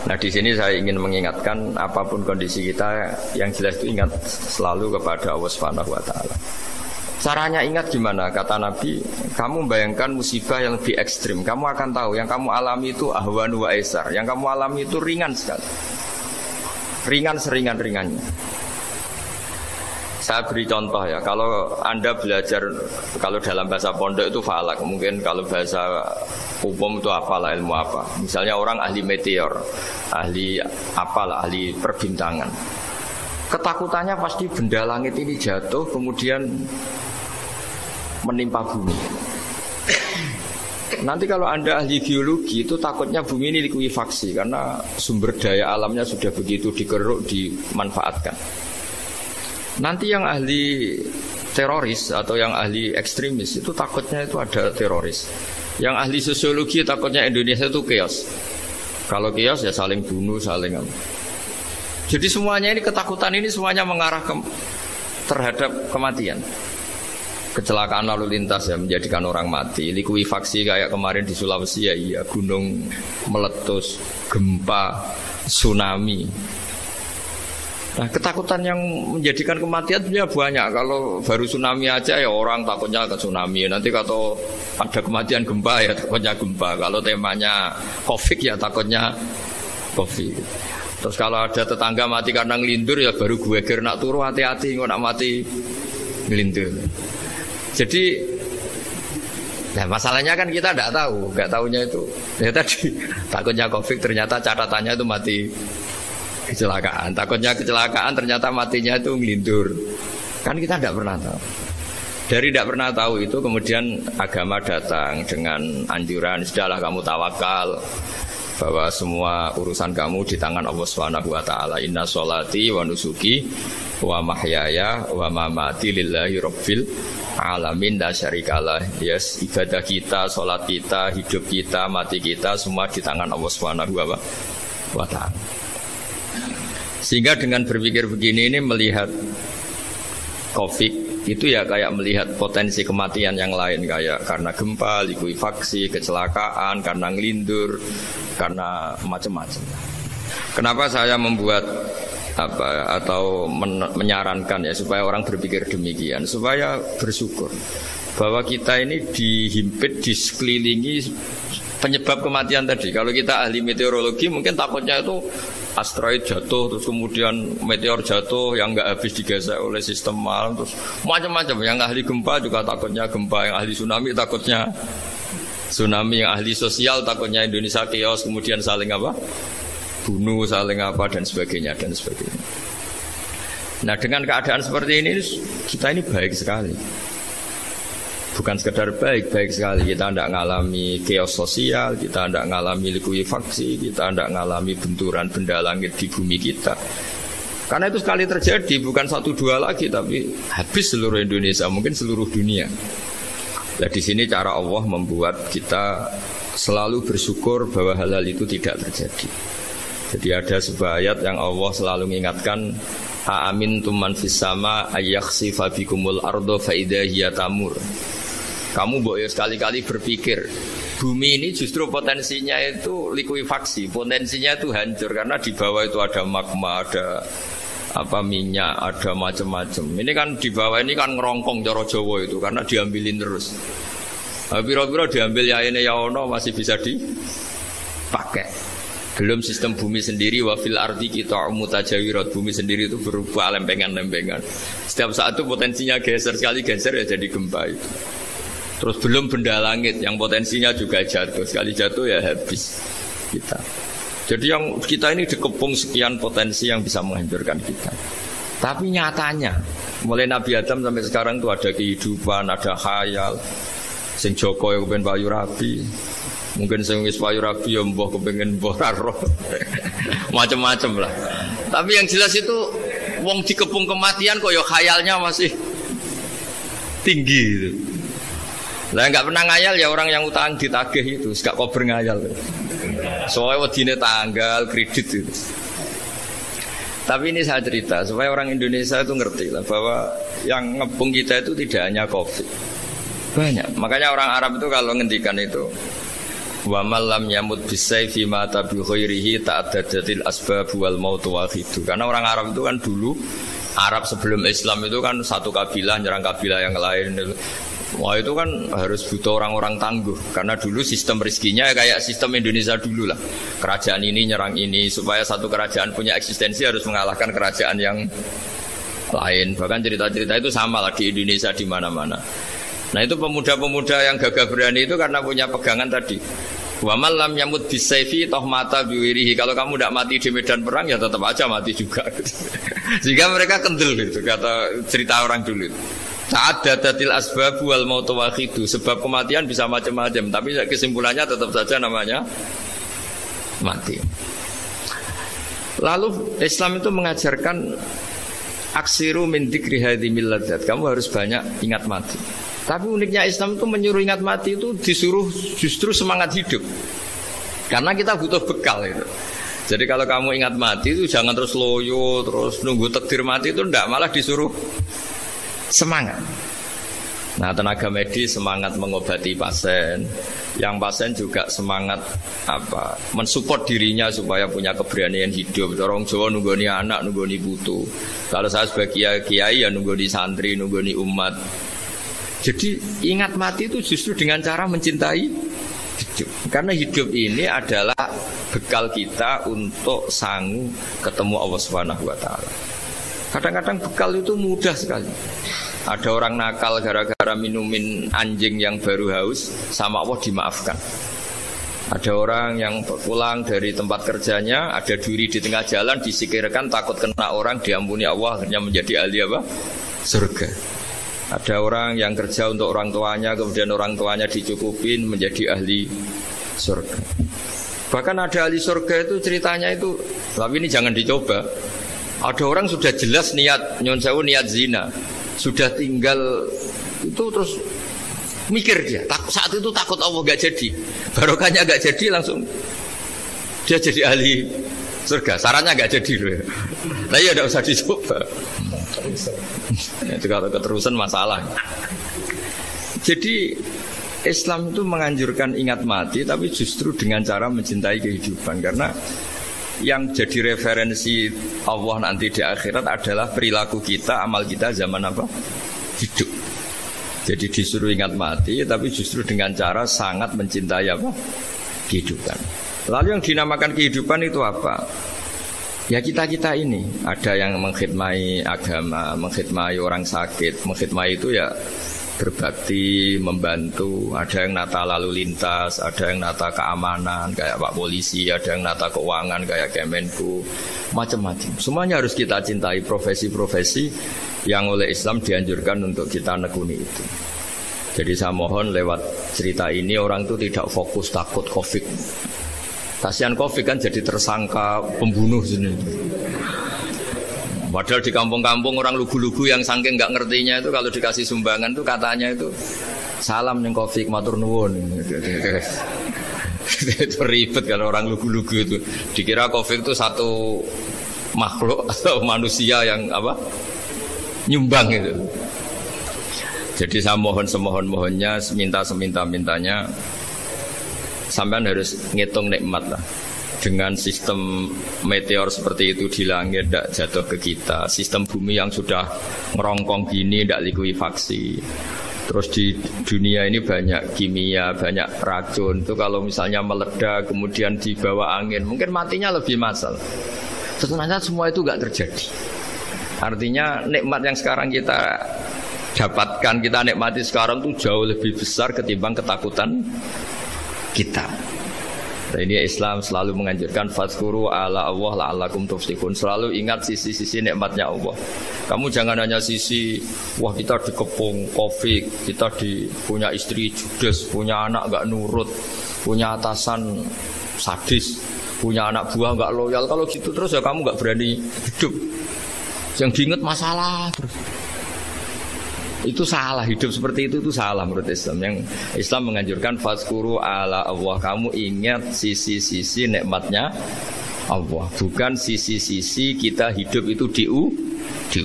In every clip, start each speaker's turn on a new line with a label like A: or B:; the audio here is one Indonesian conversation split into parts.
A: Nah di sini saya ingin mengingatkan apapun kondisi kita, yang jelas itu ingat selalu kepada Allah Subhanahu wa taala. Caranya ingat gimana? Kata Nabi, kamu bayangkan musibah yang lebih ekstrim, kamu akan tahu yang kamu alami itu ahwanu wa aisar, yang kamu alami itu ringan sekali. Ringan seringan-ringannya. Saya beri contoh ya, kalau Anda belajar, kalau dalam bahasa pondok itu falak, mungkin kalau bahasa umum itu apalah, ilmu apa. Misalnya orang ahli meteor, ahli apalah, ahli perbintangan. Ketakutannya pasti benda langit ini jatuh kemudian menimpa bumi. Nanti kalau Anda ahli geologi itu takutnya bumi ini likuifaksi karena sumber daya alamnya sudah begitu dikeruk, dimanfaatkan. Nanti yang ahli teroris atau yang ahli ekstremis itu takutnya itu ada teroris. Yang ahli sosiologi takutnya Indonesia itu chaos. Kalau chaos ya saling bunuh, saling apa. Jadi semuanya ini, ketakutan ini semuanya mengarah terhadap kematian. Kecelakaan lalu lintas ya menjadikan orang mati. Likuifaksi kayak kemarin di Sulawesi ya iya, gunung meletus, gempa, tsunami. Nah ketakutan yang menjadikan kematian sebenarnya banyak. Kalau baru tsunami aja ya orang takutnya ke tsunami. Nanti kalau ada kematian gempa ya takutnya gempa. Kalau temanya Covid ya takutnya Covid. Terus kalau ada tetangga mati karena ngelindur ya baru gue nak turu hati-hati nggak nak mati ngelindur. Jadi nah masalahnya kan kita tidak tahu, nggak tahunya itu ya tadi takutnya Covid ternyata catatannya itu mati kecelakaan, takutnya kecelakaan ternyata matinya itu ngelindur. Kan kita tidak pernah tahu. Dari tidak pernah tahu itu kemudian agama datang dengan anjuran sudahlah kamu tawakal bahwa semua urusan kamu di tangan Allah Subhanahu wa taala. Inna sholati wa nusuki wa mahyaya wa mamati lillahi rabbil alamin la syarikalah. Yes, ibadah kita, sholat kita, hidup kita, mati kita semua di tangan Allah Subhanahu wa taala. Sehingga dengan berpikir begini ini melihat Covid itu ya kayak melihat potensi kematian yang lain, kayak karena gempa, likuifaksi, kecelakaan, karena ngelindur, karena macam-macam. Kenapa saya membuat atau menyarankan ya supaya orang berpikir demikian, supaya bersyukur bahwa kita ini dihimpit, disekelilingi penyebab kematian tadi. Kalau kita ahli meteorologi mungkin takutnya itu asteroid jatuh, terus kemudian meteor jatuh yang nggak habis digesek oleh sistem alam, terus macam-macam. Yang ahli gempa juga takutnya gempa, yang ahli tsunami takutnya tsunami, yang ahli sosial takutnya Indonesia chaos, kemudian saling apa? Bunuh, saling apa dan sebagainya dan sebagainya. Nah dengan keadaan seperti ini kita ini baik sekali. Bukan sekedar baik sekali. Kita tidak mengalami chaos sosial, kita tidak mengalami likuifaksi, kita tidak mengalami benturan benda langit di bumi kita. Karena itu sekali terjadi, bukan 1-2 lagi, tapi habis seluruh Indonesia, mungkin seluruh dunia. Nah di sini cara Allah membuat kita selalu bersyukur bahwa hal-hal itu tidak terjadi. Jadi ada sebuah ayat yang Allah selalu mengingatkan, Aamintum man fis sama ayakhsifa bikumul ardo fa idza hiya tamur. Kamu boleh sekali-kali berpikir bumi ini justru potensinya itu likuifaksi, potensinya itu hancur karena di bawah itu ada magma, ada apa minyak, ada macam-macam. Ini kan di bawah ini kan ngerongkong cara Jawa itu karena diambilin terus. Piro-piro diambil ya ini ya ono masih bisa dipakai. Belum sistem bumi sendiri, wafil ardi kita mutajawirat, bumi sendiri itu berupa lempengan-lempengan. Setiap saat itu potensinya geser, sekali geser ya jadi gempa itu. Terus belum benda langit yang potensinya juga jatuh, sekali jatuh ya habis kita. Jadi yang kita ini dikepung sekian potensi yang bisa menghancurkan kita. Tapi nyatanya mulai Nabi Adam sampai sekarang itu ada kehidupan, ada khayal. Sing Joko yang kepengen payu rabi, mungkin sing wis payu rabi ya mbah kepengen mbah karo. Macam-macam lah. Tapi yang jelas itu wong dikepung kematian kok ya khayalnya masih tinggi gitu. Lah nggak pernah ngayal ya orang yang utang ditagih itu, gak kober ngayal. Soalnya wedine tanggal kredit itu. Tapi ini saya cerita supaya orang Indonesia itu ngerti lah bahwa yang ngepung kita itu tidak hanya Covid. Banyak. Makanya orang Arab itu kalau ngendikan itu Wa man lam yamut bisayfi mata bi ghairihi ta'addadatil asbab wal maut wahidu. Karena orang Arab itu kan dulu, Arab sebelum Islam itu kan satu kabilah nyerang kabilah yang lain. Wah itu kan harus butuh orang-orang tangguh. Karena dulu sistem rezekinya kayak sistem Indonesia dulu lah. Kerajaan ini nyerang ini, supaya satu kerajaan punya eksistensi harus mengalahkan kerajaan yang lain. Bahkan cerita-cerita itu sama lah di Indonesia di mana-mana. Nah itu pemuda-pemuda yang gagah berani itu karena punya pegangan tadi. Wa man lam yamut bisayfi toh mata biwirihi. Kalau kamu tidak mati di medan perang ya tetap aja mati juga. Sehingga mereka kendel gitu, kata cerita orang dulu. Ta'addadatil asbab wal maut wahidu. Sebab kematian bisa macam-macam, tapi kesimpulannya tetap saja namanya mati. Lalu Islam itu mengajarkan aksiru min dzikri hadhimil ladzat. Kamu harus banyak ingat mati. Tapi uniknya Islam itu menyuruh ingat mati itu disuruh justru semangat hidup. Karena kita butuh bekal itu. Jadi kalau kamu ingat mati itu jangan terus loyo, terus nunggu takdir mati itu enggak, malah disuruh semangat. Nah, tenaga medis semangat mengobati pasien. Yang pasien juga semangat mensupport dirinya supaya punya keberanian hidup. Orang Jawa nunggoni anak, nunggoni putu. Kalau saya sebagai kiai ya nunggoni santri, nunggoni umat. Jadi ingat mati itu justru dengan cara mencintai hidup. Karena hidup ini adalah bekal kita untuk sanggup ketemu Allah Subhanahu wa taala. Kadang-kadang bekal itu mudah sekali. Ada orang nakal gara-gara minumin anjing yang baru haus, sama Allah dimaafkan. Ada orang yang pulang dari tempat kerjanya, ada duri di tengah jalan, disikirkan takut kena orang, diampuni Allah, akhirnya menjadi ahli surga. Ada orang yang kerja untuk orang tuanya, kemudian orang tuanya dicukupin menjadi ahli surga. Bahkan ada ahli surga itu ceritanya itu, tapi ini jangan dicoba. Ada orang sudah jelas niat nyon sewu, niat zina, sudah tinggal itu terus mikir dia. Saat itu takut Allah gak jadi, barokahnya gak jadi, langsung dia jadi ahli surga. Sarannya gak jadi loh. Nah ya tidak usah dicoba. Itu kalau keterusan masalah. Jadi Islam itu menganjurkan ingat mati, tapi justru dengan cara mencintai kehidupan. Karena yang jadi referensi Allah nanti di akhirat adalah perilaku kita, amal kita zaman apa? Hidup. Jadi disuruh ingat mati, tapi justru dengan cara sangat mencintai apa? Kehidupan. Lalu yang dinamakan kehidupan itu apa? Ya kita-kita ini. Ada yang mengkhidmati agama, mengkhidmati orang sakit. Mengkhidmati itu ya berbakti, membantu. Ada yang nata lalu lintas, ada yang nata keamanan kayak Pak Polisi, ada yang nata keuangan kayak Kemenku, macam-macam. Semuanya harus kita cintai, profesi-profesi yang oleh Islam dianjurkan untuk kita nekuni itu. Jadi saya mohon lewat cerita ini orang itu tidak fokus takut Covid. Kasihan Covid kan jadi tersangka pembunuh sini. Padahal di kampung-kampung orang lugu-lugu yang saking nggak ngertinya itu kalau dikasih sumbangan itu katanya itu salam ning Covid matur nuwun. Itu ribet kalau orang lugu-lugu itu. Dikira Covid itu satu makhluk atau manusia yang nyumbang itu. Jadi saya mohon semohon-mohonnya, minta seminta-mintanya, sampean harus ngitung nikmat lah. Dengan sistem meteor seperti itu di langit tidak jatuh ke kita, sistem bumi yang sudah ngerongkong gini tidak likuifaksi, terus di dunia ini banyak kimia, banyak racun. Itu kalau misalnya meledak kemudian dibawa angin, mungkin matinya lebih massal. Sebenarnya semua itu nggak terjadi. Artinya nikmat yang sekarang kita dapatkan, kita nikmati sekarang itu jauh lebih besar ketimbang ketakutan kita. Nah, ini Islam selalu menganjurkan fadzkuru ala Allah la'allakum tuflihun. Selalu ingat sisi-sisi nikmatnya Allah. Kamu jangan hanya sisi wah kita dikepung Covid, kita punya istri judes, punya anak enggak nurut, punya atasan sadis, punya anak buah enggak loyal. Kalau gitu terus ya kamu enggak berani hidup. Yang diingat masalah terus. Itu salah, hidup seperti itu salah menurut Islam. Yang Islam menganjurkan fadzkuru ala Allah, kamu ingat sisi-sisi nikmatnya Allah, bukan sisi-sisi kita hidup itu diuji.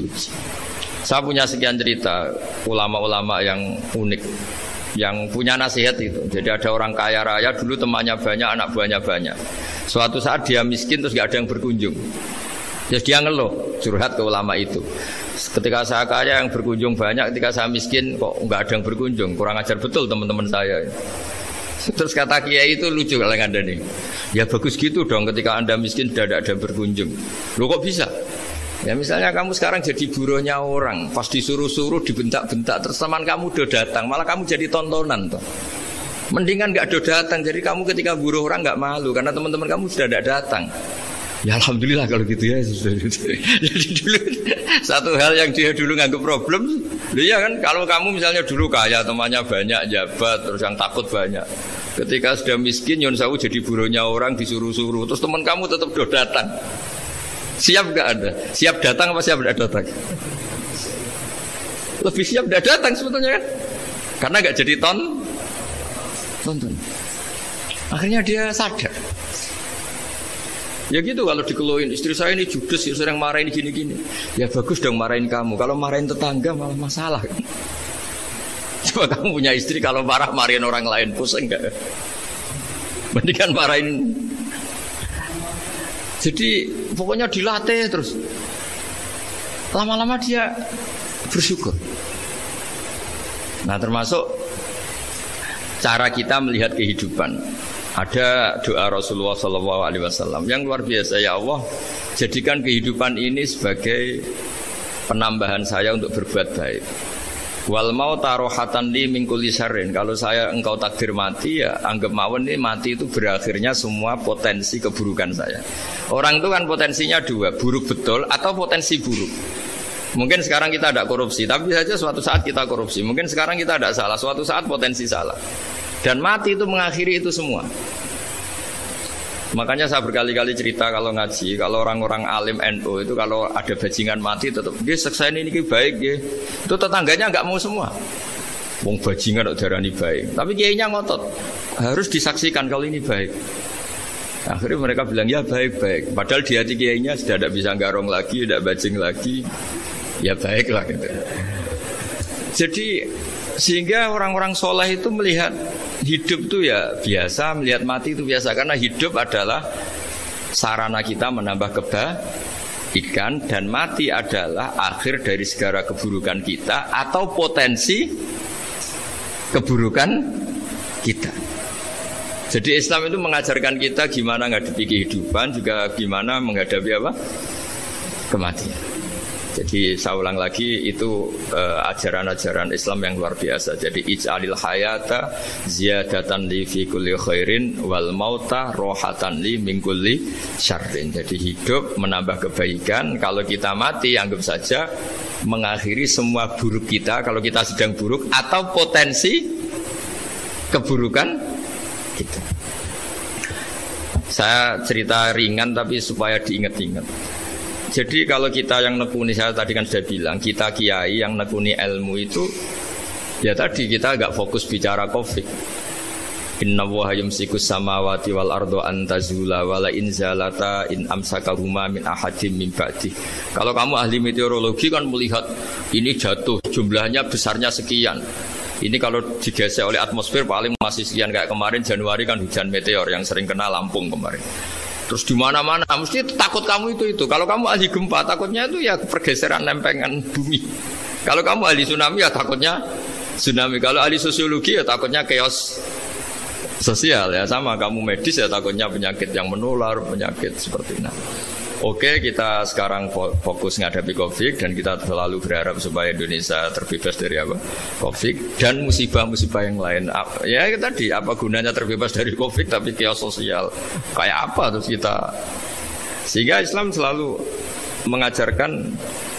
A: Saya punya sekian cerita ulama-ulama yang unik. yang punya nasihat itu. Jadi ada orang kaya raya dulu temannya banyak, anak buahnya banyak. Suatu saat dia miskin terus gak ada yang berkunjung. Terus dia ngeluh, curhat ke ulama itu. Ketika saya kaya yang berkunjung banyak, ketika saya miskin kok nggak ada yang berkunjung. Kurang ajar betul teman-teman saya. Terus kata kiai itu lucu kalau Anda nih. Ya bagus gitu dong ketika Anda miskin tidak ada yang berkunjung. Loh kok bisa? Ya misalnya kamu sekarang jadi buruhnya orang, pas disuruh-suruh dibentak-bentak, terus teman kamu udah datang, malah kamu jadi tontonan toh. Mendingan nggak ada datang, jadi kamu ketika buruh orang nggak malu karena teman-teman kamu sudah tidak datang. Ya alhamdulillah kalau gitu ya. Jadi dulu satu hal yang dia dulu nganggap problem, loh ya kan kalau kamu misalnya dulu kaya temannya banyak jabat terus yang takut banyak. Ketika sudah miskin yon sawu jadi buruhnya orang disuruh-suruh terus teman kamu tetap udah datang. Siap nggak Anda? Siap datang apa siap tidak datang? Lebih siap tidak datang sebetulnya kan? Karena nggak jadi tonton. Akhirnya dia sadar. Ya gitu kalau dikeluhin istri saya ini judes ya sering marahin gini-gini. Ya bagus dong marahin kamu. Kalau marahin tetangga malah masalah. Coba kamu punya istri kalau marahin orang lain pusing enggak? Mendingan marahin. Jadi pokoknya dilatih terus. Lama-lama dia bersyukur. Nah termasuk cara kita melihat kehidupan. Ada doa Rasulullah SAW yang luar biasa. Ya Allah, jadikan kehidupan ini sebagai penambahan saya untuk berbuat baik. Wal mauta rohatan li min kulli syarrin. Kalau saya engkau takdir mati ya anggap mawon ini mati itu berakhirnya semua potensi keburukan saya. Orang itu kan potensinya dua, buruk betul atau potensi buruk. Mungkin sekarang kita tidak korupsi, tapi saja suatu saat kita korupsi. Mungkin sekarang kita tidak salah, suatu saat potensi salah. Dan mati itu mengakhiri itu semua. Makanya saya berkali-kali cerita kalau ngaji, kalau orang-orang alim NU itu kalau ada bajingan mati tetap dia seksain ini baik ya. Itu tetangganya nggak mau semua. Wong bajingan kok darani baik. Tapi kiainya ngotot. Harus disaksikan kalau ini baik. Akhirnya mereka bilang ya baik-baik. Padahal di hati kiainya sudah tidak bisa garong lagi, tidak bajing lagi. Ya baiklah gitu. Jadi sehingga orang-orang soleh itu melihat hidup itu ya biasa, melihat mati itu biasa. Karena hidup adalah sarana kita menambah kebaikan, dan mati adalah akhir dari segala keburukan kita atau potensi keburukan kita. Jadi Islam itu mengajarkan kita gimana menghadapi kehidupan, juga gimana menghadapi apa? Kematian. Jadi saya ulang lagi itu ajaran-ajaran Islam yang luar biasa. Jadi ij'alil hayata ziyadatan li fi kulli khairin wal mauta rohatan li min kulli syarrin. Jadi hidup menambah kebaikan, kalau kita mati anggap saja mengakhiri semua buruk kita kalau kita sedang buruk atau potensi keburukan kita. Saya cerita ringan tapi supaya diingat-ingat. Jadi kalau kita yang nekuni, saya tadi kan sudah bilang, kita kiai yang nekuni ilmu itu, ya tadi kita agak fokus bicara COVID. Inna Allaha yumsikus samawati wal ardo antazula wala inzalata in amsakahuma min ahadim min ba'di. Kalau kamu ahli meteorologi kan melihat ini jatuh, jumlahnya besarnya sekian. Ini kalau digesek oleh atmosfer paling masih sekian, kayak kemarin Januari kan hujan meteor yang sering kena Lampung kemarin. Terus di mana-mana mesti takut kamu itu. Kalau kamu ahli gempa takutnya itu ya pergeseran lempengan bumi. Kalau kamu ahli tsunami ya takutnya tsunami. Kalau ahli sosiologi ya takutnya chaos sosial ya, sama kamu medis ya takutnya penyakit yang menular, penyakit seperti itu. Oke, kita sekarang fokus menghadapi COVID dan kita selalu berharap supaya Indonesia terbebas dari apa? COVID dan musibah-musibah yang lain. Ya tadi apa gunanya terbebas dari COVID tapi chaos sosial kayak apa terus kita? Sehingga Islam selalu mengajarkan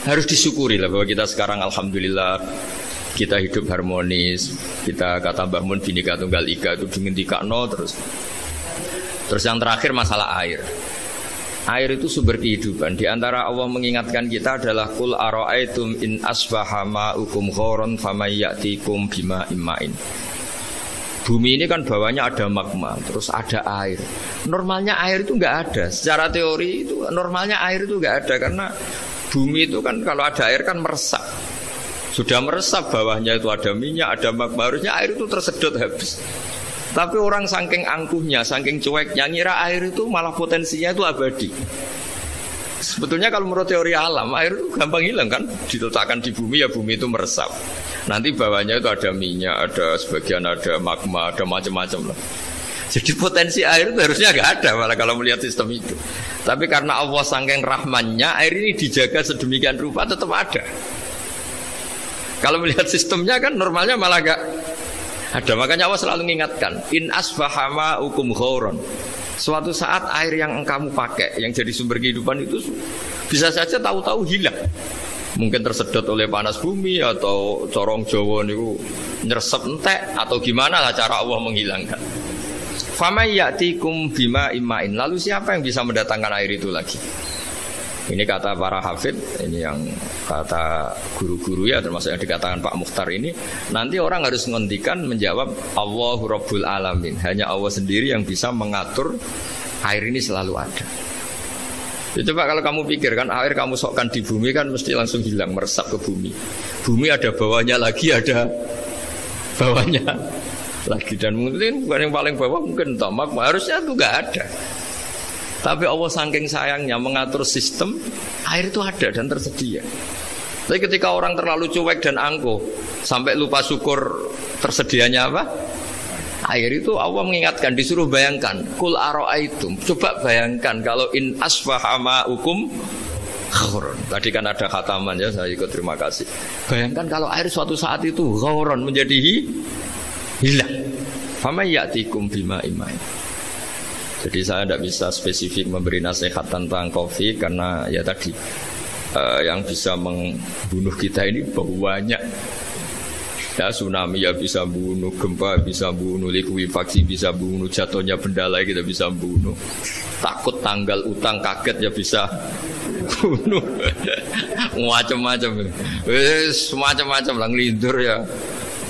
A: harus disyukuri lah bahwa kita sekarang alhamdulillah kita hidup harmonis. Kita kata Mbah Mun Bhinneka Tunggal Ika itu dingendikakno terus. Terus yang terakhir masalah air. Air itu sumber kehidupan. Di antara Allah mengingatkan kita adalah Qul ara'aitum in asbaha ma'ukum ghoron famayyatikum bima imma'in. Bumi ini kan bawahnya ada magma, terus ada air. Normalnya air itu nggak ada. Secara teori itu normalnya air itu nggak ada karena bumi itu kan kalau ada air kan meresap. Sudah meresap, bawahnya itu ada minyak, ada magma, harusnya air itu tersedot habis. Tapi orang saking angkuhnya, saking cueknya, ngira air itu malah potensinya itu abadi. Sebetulnya kalau menurut teori alam, air itu gampang hilang kan, diletakkan di bumi, ya bumi itu meresap. Nanti bawahnya itu ada minyak, ada sebagian ada magma, ada macam-macam lah. Jadi potensi air itu harusnya nggak ada malah kalau melihat sistem itu. Tapi karena Allah saking rahmannya, air ini dijaga sedemikian rupa tetap ada. Kalau melihat sistemnya kan normalnya malah gak ada. Makanya Allah selalu mengingatkan, in asbaha ma'ukum ghauran. Suatu saat air yang kamu pakai, yang jadi sumber kehidupan itu bisa saja tahu-tahu hilang. Mungkin tersedot oleh panas bumi atau corong Jawa niku nyeresep entek atau gimana lah cara Allah menghilangkan. Famay ya'tikum bima imma'in. Lalu siapa yang bisa mendatangkan air itu lagi? Ini kata para hafidh, ini yang kata guru-guru ya, termasuk yang dikatakan Pak Mukhtar ini. Nanti orang harus menghentikan menjawab Allahu Rabbul Alamin. Hanya Allah sendiri yang bisa mengatur air ini selalu ada. Ya, coba kalau kamu pikirkan air kamu sokkan di bumi kan mesti langsung hilang, meresap ke bumi. Bumi ada bawahnya lagi, ada bawahnya lagi. Dan mungkin bukan yang paling bawah, mungkin tomak, harusnya itu nggak ada. Tapi Allah saking sayangnya mengatur sistem, air itu ada dan tersedia. Tapi ketika orang terlalu cuek dan angkuh, sampai lupa syukur tersedianya apa? Air itu Allah mengingatkan, disuruh bayangkan, kul aro'aitum, coba bayangkan kalau in asbaha ma'ukum ghauran. Tadi kan ada khataman ya, saya ikut, terima kasih. Bayangkan kalau air suatu saat itu ghauran menjadi hilang. Famay ya'tikum bima imma'in. Jadi saya tidak bisa spesifik memberi nasihat tentang COVID karena ya tadi yang bisa membunuh kita ini banyak. Ya, tsunami ya bisa bunuh, gempa bisa bunuh, likuifaksi bisa bunuh, jatuhnya benda lain kita bisa bunuh. Takut tanggal utang kaget ya bisa bunuh. Macam-macam. Semacam-macam lah, ngelindur ya.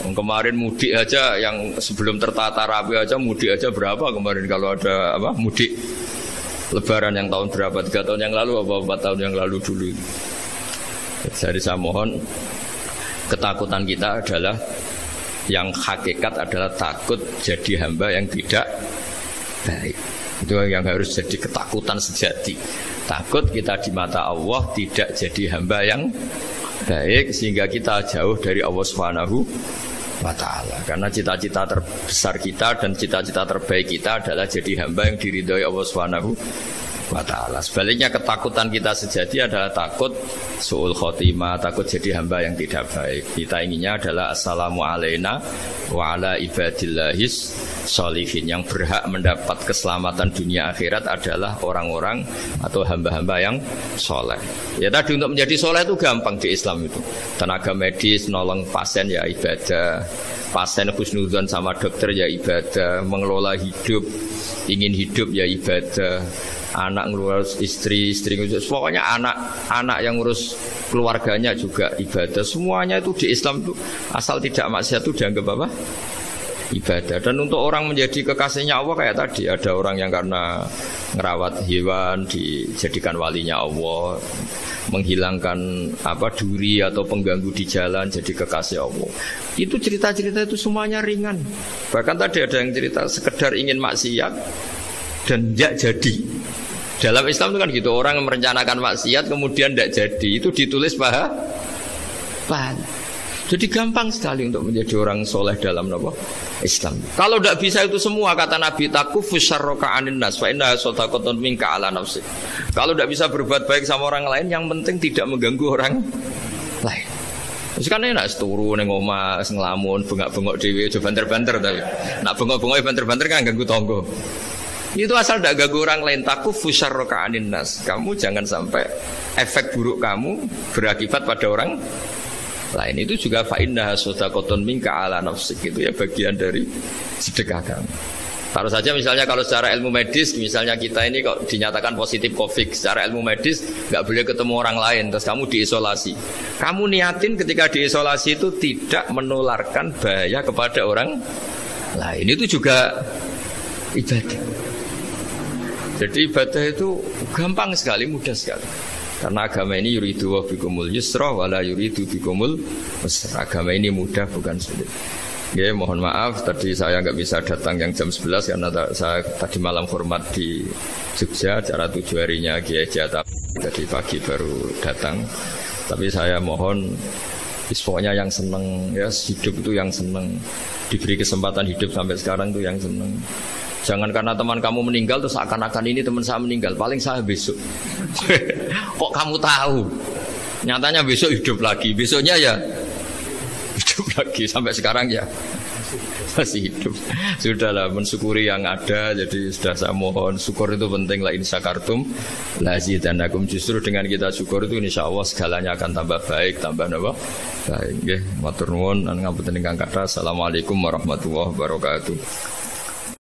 A: Kemarin mudik aja yang sebelum tertata rapi aja, mudik aja berapa kemarin kalau ada apa mudik lebaran yang tahun berapa, 3 tahun yang lalu apa 4 tahun yang lalu dulu. Jadi saya mohon, ketakutan kita adalah yang hakikat adalah takut jadi hamba yang tidak baik. Itu yang harus jadi ketakutan sejati. Takut kita di mata Allah tidak jadi hamba yang baik sehingga kita jauh dari Allah Subhanahu wa ta'ala. Karena cita-cita terbesar kita dan cita-cita terbaik kita adalah jadi hamba yang diridhoi Allah Subhanahu wa ta'ala. Sebaliknya ketakutan kita sejati adalah takut su'ul khotimah, takut jadi hamba yang tidak baik. Kita inginnya adalah assalamu alaina wa ala ibadillahis sholihin. Yang berhak mendapat keselamatan dunia akhirat adalah orang-orang atau hamba-hamba yang soleh. Ya tadi untuk menjadi soleh itu gampang di Islam itu. Tenaga medis nolong pasien ya ibadah, pasien husnudzon sama dokter ya ibadah, mengelola hidup, ingin hidup ya ibadah, anak ngurus istri ngurus, pokoknya anak yang ngurus keluarganya juga ibadah. Semuanya itu di Islam itu asal tidak maksiat itu dianggap apa? Ibadah. Dan untuk orang menjadi kekasihnya Allah kayak tadi, ada orang yang karena ngerawat hewan dijadikan walinya Allah, menghilangkan apa duri atau pengganggu di jalan jadi kekasih Allah. Itu cerita-cerita itu semuanya ringan. Bahkan tadi ada yang cerita sekedar ingin maksiat dan tidak jadi. Dalam Islam itu kan gitu, orang yang merencanakan maksiat kemudian tidak jadi, itu ditulis pahala. Jadi gampang sekali untuk menjadi orang soleh dalam Islam. Kalau tidak bisa itu semua, kata Nabi, takufus syarroka anin nas, fa inna sodaqatun minka ala nafsik. Kalau tidak bisa berbuat baik sama orang lain, yang penting tidak mengganggu orang lain. Terus kan enak seturu neng omah ngelamun, bengak-bengok dewe, coba banter-banter tapi. Nak bengok-bengok banter-banter kan ganggu tonggo. Itu asal tidak ganggu orang lain. Takufus syarroka anin nas. Kamu jangan sampai efek buruk kamu berakibat pada orang lain. Itu juga fa inna shadaqatun minka ala nafsik, itu ya bagian dari sedekah kamu. Taruh saja misalnya kalau secara ilmu medis, misalnya kita ini kok dinyatakan positif COVID, secara ilmu medis nggak boleh ketemu orang lain, terus kamu diisolasi. Kamu niatin ketika diisolasi itu tidak menularkan bahaya kepada orang lain. Itu juga ibadah. Jadi ibadah itu gampang sekali, mudah sekali. Karena agama ini yuridu wa bikumul yusra wala yuridu bikumul usra. Agama ini mudah bukan sulit. Ya, mohon maaf tadi saya nggak bisa datang yang jam 11 karena saya tadi malam hormat di Jogja, acara 7 harinya Kiai Jata. Tadi pagi baru datang. Tapi saya mohon pokoknya yang seneng ya, hidup itu yang seneng, diberi kesempatan hidup sampai sekarang itu yang seneng. Jangan karena teman kamu meninggal terus akan-akan ini teman saya meninggal, paling saya besok. Kok kamu tahu? Nyatanya besok hidup lagi, besoknya ya hidup lagi, sampai sekarang ya masih hidup. Sudahlah, mensyukuri yang ada. Jadi sudah saya mohon, syukur itu penting. La in syakartum lazidanakum. Justru dengan kita syukur itu insya Allah segalanya akan tambah baik, tambah apa? Baik. Nggih, matur nuwun lan ngapunten ingkang kathah. Assalamualaikum warahmatullahi wabarakatuh.